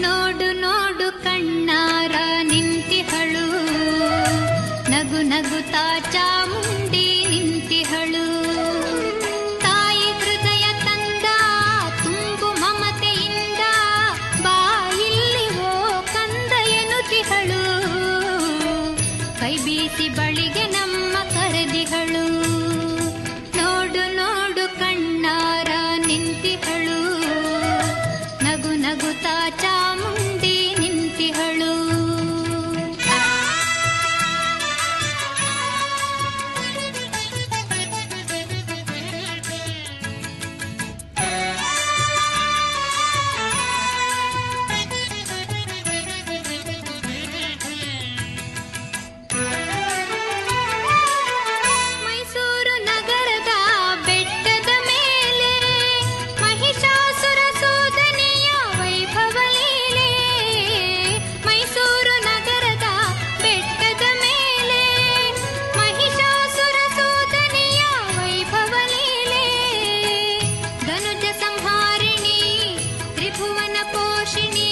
ನೋಡು ನೋಡು ಕಣ್ಣಾರ ನಿಂತಿಹಳು, ನಗು ನಗುತ್ತಾ ಚಾಮುಂಡಿ ನಿಂತಿಹಳು. ತಾಯಿ ಹೃದಯ ತಂದ ತುಂಬು ಮಮತೆಯಿಂದ ಬಾಯಿಲ್ಲಿ ಓ ಕಂದ ಎನ್ನುತ್ತಿಹಳು. ಕೈ ಬೀಸಿ ಬಳಿಗೆ ನಮ್ಮ ಕರೆದಿಹಳು. ನೋಡು ನೋಡು ಕಣ್ಣಾರ ನಿಂತಿಹಳು, ನಗು ನಗುತ್ತಾ ಚಾಮುಂಡಿ ನಿಂತಿಹಳು. ಮೈಸೂರು ನಗರದ ಬೆಟ್ಟದ ಮೇಲೆ ಮಹಿಷಾಸುರ ಸೋದನೆಯ ವೈಭವ ಲೀಲೆ. ಮೈಸೂರು ನಗರದ ಬೆಟ್ಟದ ಮೇಲೆ ಮಹಿಷಾಸುರ ಸೋದನೆಯ ವೈಭವ ಲೀಲೆ. ಧನುಜ ಸಂಹಾರಿಣಿ ತ್ರಿಭುವನ ಪೋಷಿಣಿ